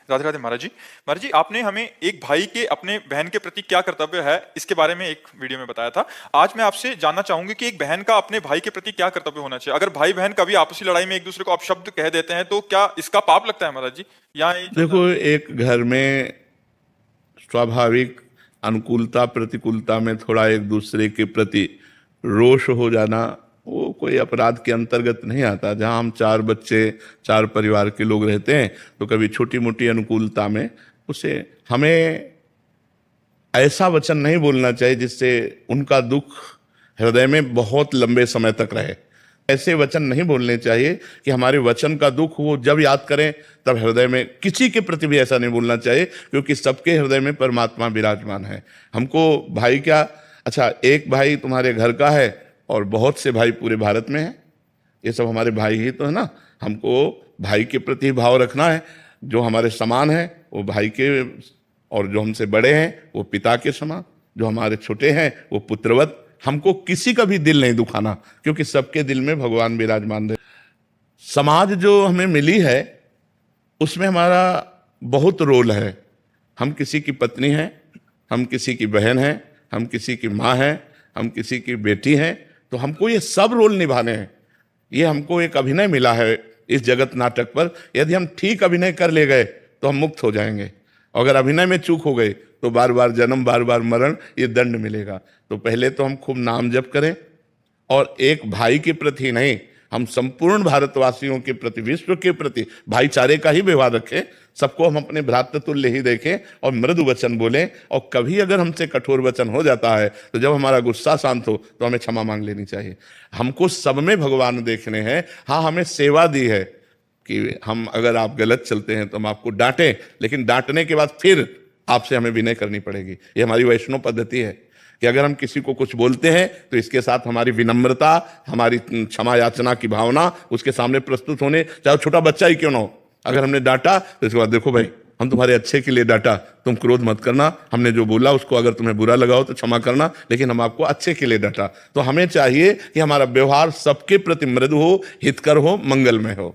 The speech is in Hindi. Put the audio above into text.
राधे राधे महाराज जी। महाराज जी, आपने हमें एक भाई के अपने बहन के प्रति क्या कर्तव्य है इसके बारे में एक वीडियो में बताया था। आज मैं आपसे जानना चाहूंगी कि एक बहन का अपने भाई के प्रति क्या कर्तव्य होना चाहिए। अगर भाई बहन कभी आपसी लड़ाई में एक दूसरे को अपशब्द कह देते हैं तो क्या इसका पाप लगता है महाराज जी, या ये चलता देखो, एक घर में स्वाभाविक अनुकूलता प्रतिकूलता में थोड़ा एक दूसरे के प्रति रोष हो जाना वो कोई अपराध के अंतर्गत नहीं आता। जहाँ हम चार बच्चे, चार परिवार के लोग रहते हैं तो कभी छोटी मोटी अनुकूलता में उसे हमें ऐसा वचन नहीं बोलना चाहिए जिससे उनका दुख हृदय में बहुत लंबे समय तक रहे। ऐसे वचन नहीं बोलने चाहिए कि हमारे वचन का दुख वो जब याद करें तब हृदय में, किसी के प्रति भी ऐसा नहीं बोलना चाहिए, क्योंकि सबके हृदय में परमात्मा विराजमान है। हमको भाई क्या, अच्छा एक भाई तुम्हारे घर का है और बहुत से भाई पूरे भारत में हैं, ये सब हमारे भाई ही तो है ना। हमको भाई के प्रति भाव रखना है। जो हमारे समान है वो भाई के, और जो हमसे बड़े हैं वो पिता के समान, जो हमारे छोटे हैं वो पुत्रवत। हमको किसी का भी दिल नहीं दुखाना, क्योंकि सबके दिल में भगवान विराजमान रहे। समाज जो हमें मिली है उसमें हमारा बहुत रोल है। हम किसी की पत्नी हैं, हम किसी की बहन हैं, हम किसी की माँ हैं, हम किसी की बेटी हैं, तो हमको ये सब रोल निभाने हैं। ये हमको एक अभिनय मिला है इस जगत नाटक पर। यदि हम ठीक अभिनय कर ले गए तो हम मुक्त हो जाएंगे। अगर अभिनय में चूक हो गई तो बार बार जन्म, बार बार मरण, ये दंड मिलेगा। तो पहले तो हम खूब नाम जप करें, और एक भाई के प्रति नहीं, हम संपूर्ण भारतवासियों के प्रति, विश्व के प्रति भाईचारे का ही व्यवहार रखें। सबको हम अपने भ्रातृ तुल्य ही देखें और मृदु वचन बोलें। और कभी अगर हमसे कठोर वचन हो जाता है तो जब हमारा गुस्सा शांत हो तो हमें क्षमा मांग लेनी चाहिए। हमको सब में भगवान देखने हैं। हाँ, हमें सेवा दी है कि हम अगर आप गलत चलते हैं तो हम आपको डांटें, लेकिन डांटने के बाद फिर आपसे हमें विनय करनी पड़ेगी। ये हमारी वैष्णव पद्धति है कि अगर हम किसी को कुछ बोलते हैं तो इसके साथ हमारी विनम्रता, हमारी क्षमा याचना की भावना उसके सामने प्रस्तुत होने, चाहे छोटा बच्चा ही क्यों ना हो। अगर हमने डांटा तो इसके बाद देखो भाई, हम तुम्हारे अच्छे के लिए डांटा, तुम क्रोध मत करना, हमने जो बोला उसको अगर तुम्हें बुरा लगा हो तो क्षमा करना, लेकिन हम आपको अच्छे के लिए डांटा। तो हमें चाहिए कि हमारा व्यवहार सबके प्रति मृदु हो, हितकर हो, मंगलमय हो।